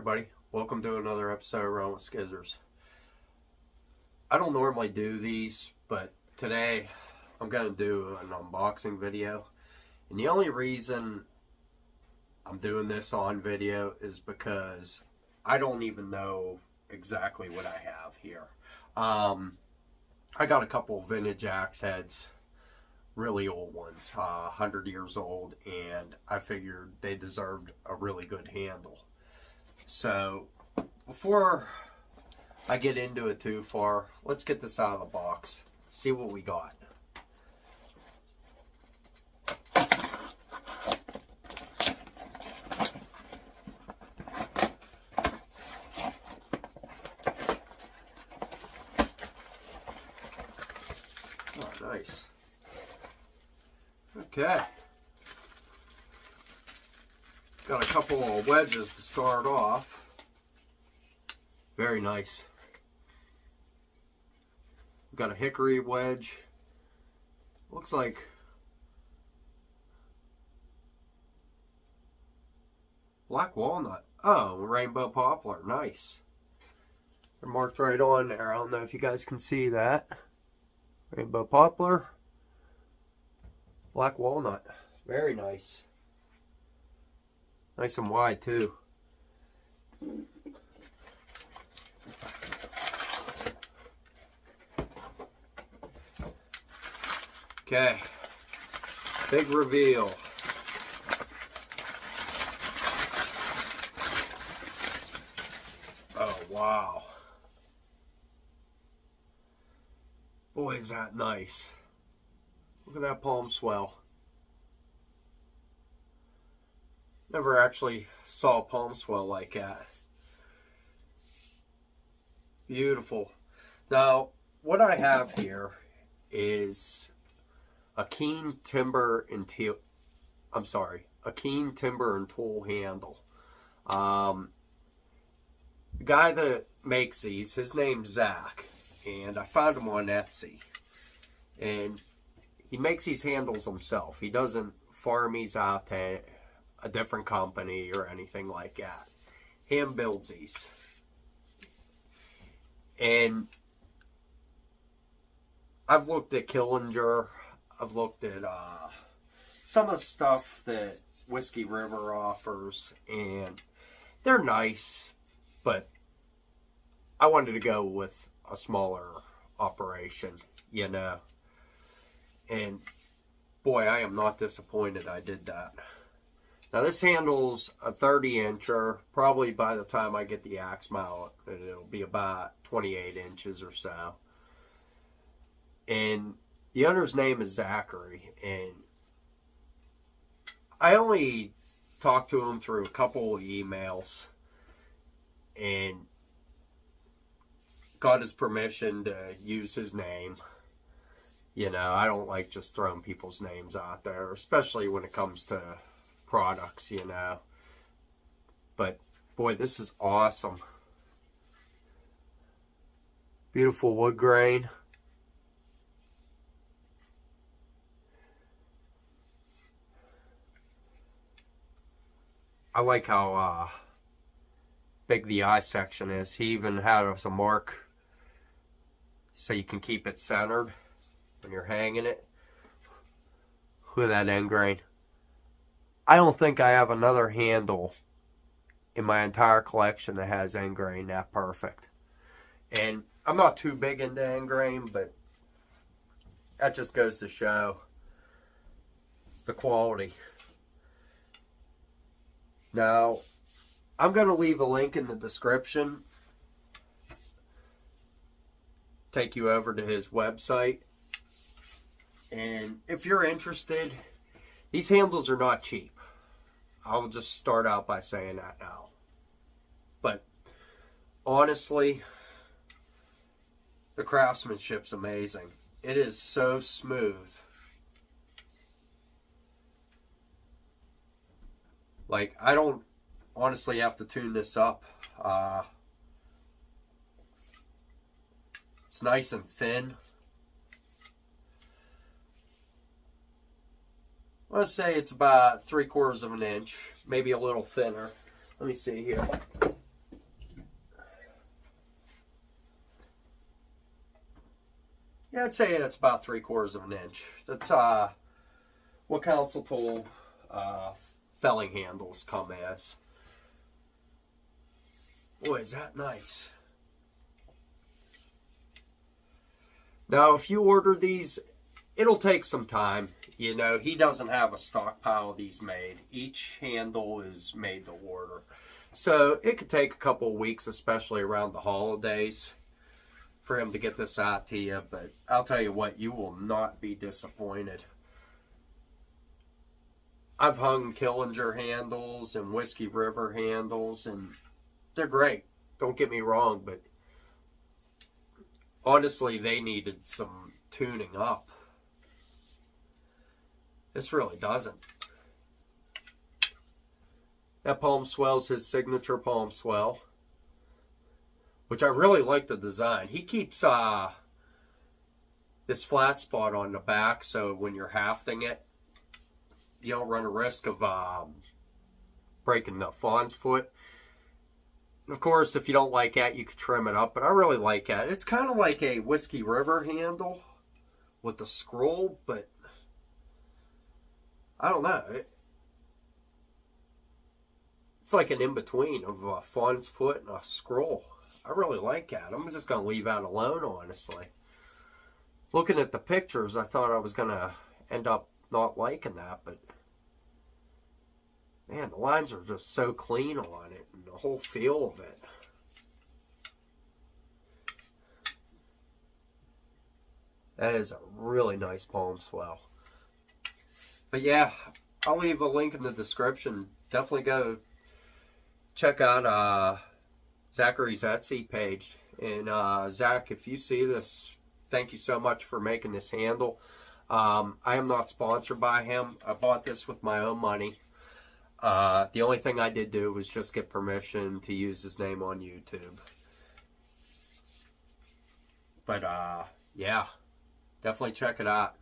everybody, welcome to another episode of Run with Skizzers. I don't normally do these, but today I'm going to do an unboxing video. And the only reason I'm doing this on video is because I don't even know exactly what I have here. I got a couple of vintage axe heads, really old ones, 100 years old, and I figured they deserved a really good handle. So before I get into it too far, let's get this out of the box, see what we got. Oh, nice. Okay. Got a couple of wedges to start off. Very nice. Got a hickory wedge. Looks like black walnut. Oh, rainbow poplar. Nice. They're marked right on there. I don't know if you guys can see that. Rainbow poplar. Black walnut. Very nice. Nice and wide too. Okay. Big reveal. Oh, wow. Boy, is that nice. Look at that palm swell. Never actually saw a palm swell like that. Beautiful. Now, what I have here is a KEEN timber and tool. A KEEN timber and tool handle. The guy that makes these, his name's Zach, and I found him on Etsy. And he makes these handles himself. He doesn't farm these out to a different company or anything like that. Hand builds these. And I've looked at Killinger. I've looked at some of the stuff that Whiskey River offers, and they're nice, but I wanted to go with a smaller operation, you know. And boy, I am not disappointed I did that. Now this handle's a 30-incher. Probably by the time I get the axe mount, it'll be about 28 inches or so. And the owner's name is Zachary, and I only talked to him through a couple of emails and got his permission to use his name. You know, I don't like just throwing people's names out there, especially when it comes to products, you know. But boy, this is awesome. Beautiful wood grain. I like how big the eye section is. He even has a mark so you can keep it centered when you're hanging it. Look at that end grain. I don't think I have another handle in my entire collection that has end grain that perfect. And I'm not too big into end grain, but that just goes to show the quality. Now, I'm going to leave a link in the description. Take you over to his website. And if you're interested, these handles are not cheap. I'll just start out by saying that now. But honestly, the craftsmanship's amazing. It is so smooth. Like, I don't honestly have to tune this up. It's nice and thin. Let's say it's about 3/4 of an inch, maybe a little thinner. Let me see here. Yeah, I'd say it's about 3/4 of an inch. That's what council tool felling handles come as. Boy, is that nice. Now, if you order these, it'll take some time. You know, he doesn't have a stockpile of these made. Each handle is made to order. So it could take a couple of weeks, especially around the holidays, for him to get this out to you. But I'll tell you what, you will not be disappointed. I've hung Killinger handles and Whiskey River handles, and they're great. Don't get me wrong, but honestly, they needed some tuning up. This really doesn't. That palm swell's his signature palm swell, which I really like the design. He keeps this flat spot on the back, so when you're hafting it, you don't run a risk of breaking the fawn's foot. And of course, if you don't like that, you could trim it up, but I really like that. It's kind of like a Whiskey River handle with the scroll, but I don't know. It's like an in-between of a fawn's foot and a scroll. I really like that. I'm just going to leave that alone, honestly. Looking at the pictures, I thought I was going to end up not liking that, but man, the lines are just so clean on it and the whole feel of it. That is a really nice palm swell. But yeah, I'll leave a link in the description. Definitely go check out Zachary's Etsy page. And Zach, if you see this, thank you so much for making this handle. I am not sponsored by him. I bought this with my own money. The only thing I did do was just get permission to use his name on YouTube. But yeah, definitely check it out.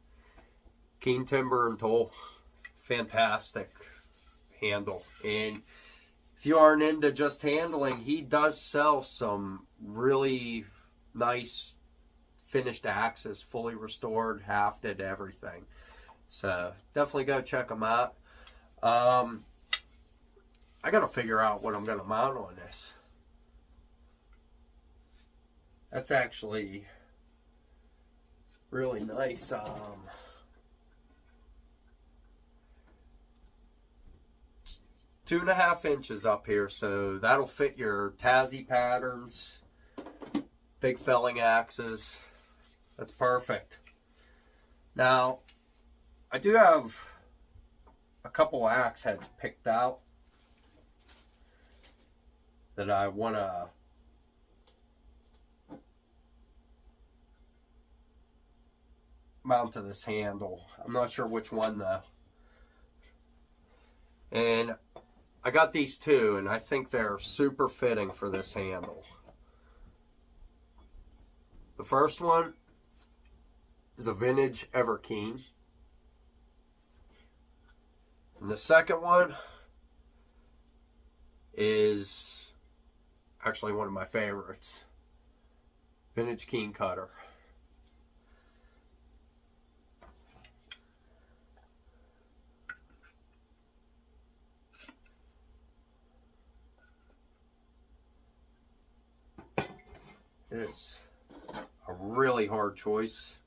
Keen Timber and Tool, fantastic handle. And if you aren't into just handling, he does sell some really nice finished axes, fully restored, hafted, everything. So definitely go check them out. I gotta figure out what I'm gonna mount on this. That's actually really nice. 2.5 inches up here, so that'll fit your Tassie patterns, big felling axes. That's perfect. Now, I do have a couple axe heads picked out that I want to mount to this handle. I'm not sure which one though. And I got these two, and I think they're super fitting for this handle. The first one is a vintage Keen. And the second one is actually one of my favorites. Vintage KEEN Kutter. It is a really hard choice.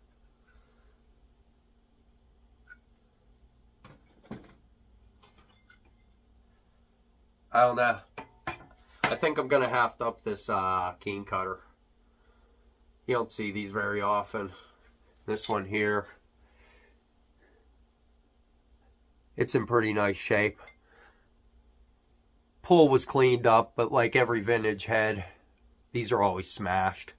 I don't know. I think I'm going to haft up this KEEN Kutter. You don't see these very often. This one here, it's in pretty nice shape. Pull was cleaned up, but like every vintage head, these are always smashed.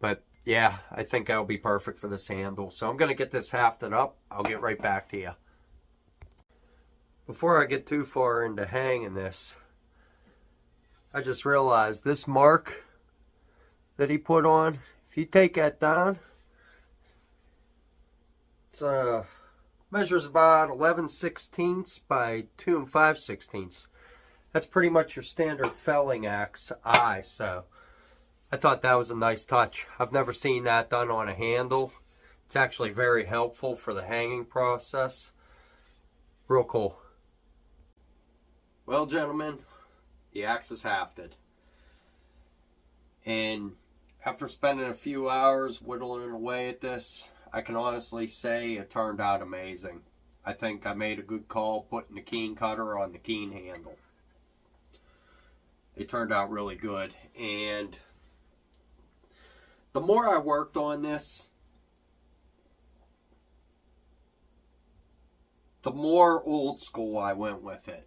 But yeah, I think that'll be perfect for this handle. So I'm going to get this hafted up. I'll get right back to you. Before I get too far into hanging this, I just realized this mark that he put on, if you take that down, it's measures about 11/16 by 2 5/16. That's pretty much your standard felling axe eye. So I thought that was a nice touch. I've never seen that done on a handle. It's actually very helpful for the hanging process. Real cool. Well, gentlemen, the axe is hafted. And after spending a few hours whittling away at this, I can honestly say it turned out amazing. I think I made a good call putting the KEEN Kutter on the KEEN handle. They turned out really good. And the more I worked on this, the more old school I went with it.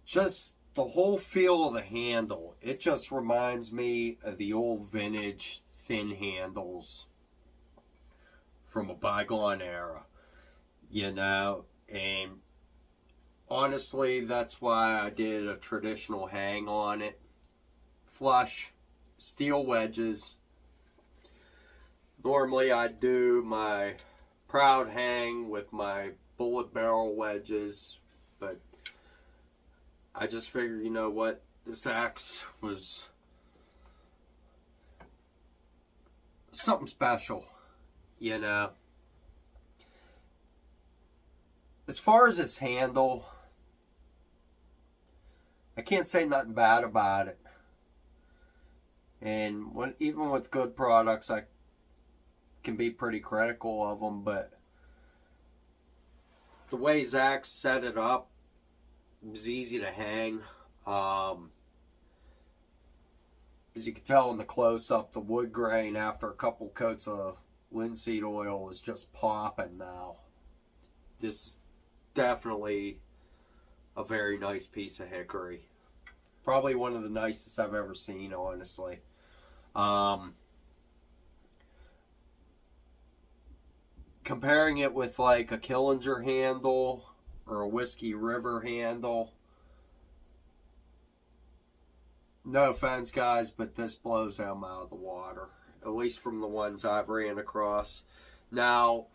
Just the whole feel of the handle, it just reminds me of the old vintage thin handles from a bygone era, you know. And honestly, that's why I did a traditional hang on it. Flush, steel wedges. Normally I'd do my proud hang with my bullet barrel wedges, but I just figured, you know what, this axe was something special, you know. As far as its handle, I can't say nothing bad about it. And even with good products, I can be pretty critical of them, but the way Zach set it up, it was easy to hang. As you can tell in the close-up, the wood grain after a couple coats of linseed oil is just popping now. This is definitely a very nice piece of hickory. Probably one of the nicest I've ever seen, honestly. Comparing it with like a Killinger handle or a Whiskey River handle, no offense guys, but this blows them out of the water, at least from the ones I've ran across. Now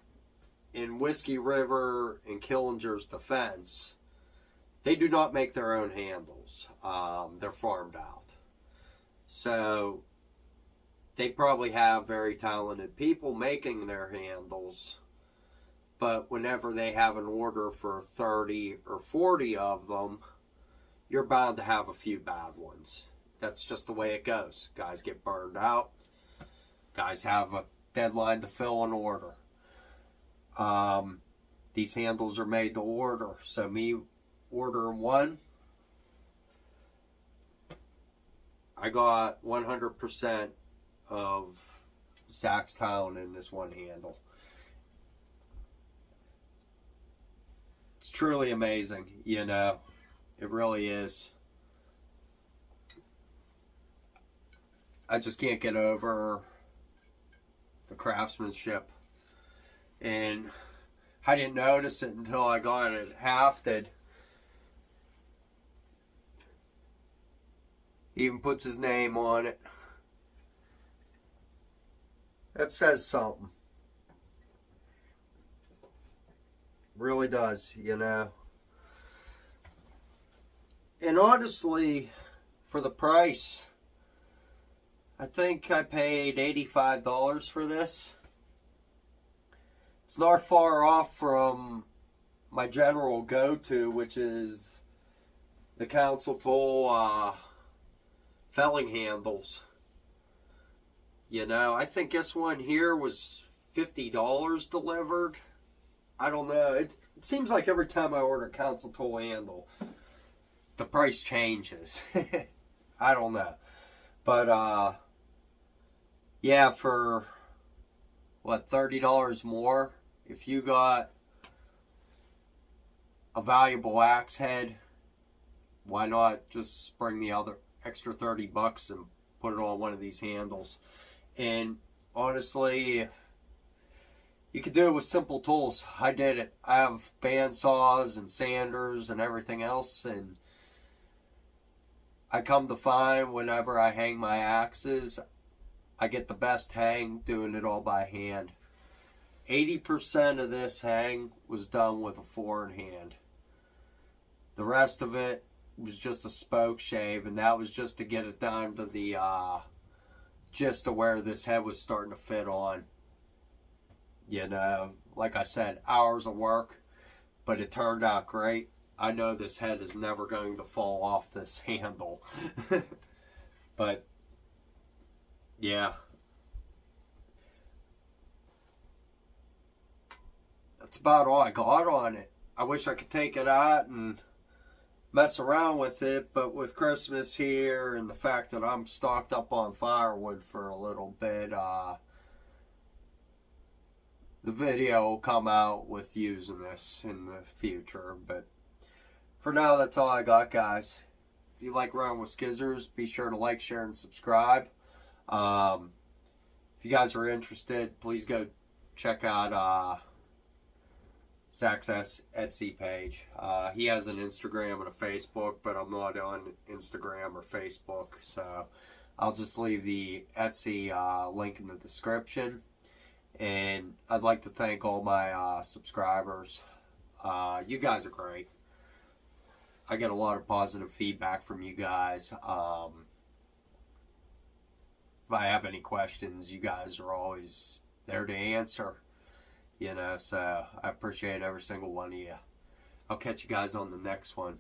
in Whiskey River and Killinger's defense, they do not make their own handles. They're farmed out, so they probably have very talented people making their handles, but whenever they have an order for 30 or 40 of them, you're bound to have a few bad ones. That's just the way it goes. Guys get burned out. Guys have a deadline to fill an order. These handles are made to order, so me ordering one, I got 100% of Zach's talent in this one handle. It's truly amazing, you know. It really is. I just can't get over the craftsmanship. And I didn't notice it until I got it hafted. He even puts his name on it. That says something. Really does, you know. And honestly, for the price, I think I paid $85 for this. It's not far off from my general go-to, which is the Council Tool felling handles. You know, I think this one here was $50 delivered. I don't know. It seems like every time I order a Council Tool handle, the price changes. I don't know. But, yeah, for, what, $30 more? If you got a valuable axe head, why not just bring the other extra 30 bucks and put it on one of these handles? And honestly, you could do it with simple tools. I did it. I have band saws and sanders and everything else, and I come to find whenever I hang my axes, I get the best hang doing it all by hand. 80% of this hang was done with a 4-in-hand. The rest of it was just a spoke shave, and that was just to get it down to the just to where this head was starting to fit on. You know, like I said, hours of work, but it turned out great. I know this head is never going to fall off this handle. But, yeah. That's about all I got on it. I wish I could take it out and mess around with it, but with Christmas here and the fact that I'm stocked up on firewood for a little bit, the video will come out with using this in the future. But for now, that's all I got, guys. If you like running with skizzers, be sure to like, share, and subscribe. If you guys are interested, please go check out Zach's Etsy page. He has an Instagram and a Facebook, but I'm not on Instagram or Facebook, so I'll just leave the Etsy link in the description. And I'd like to thank all my subscribers. You guys are great. I get a lot of positive feedback from you guys. If I have any questions, you guys are always there to answer. You know, so I appreciate every single one of you. I'll catch you guys on the next one.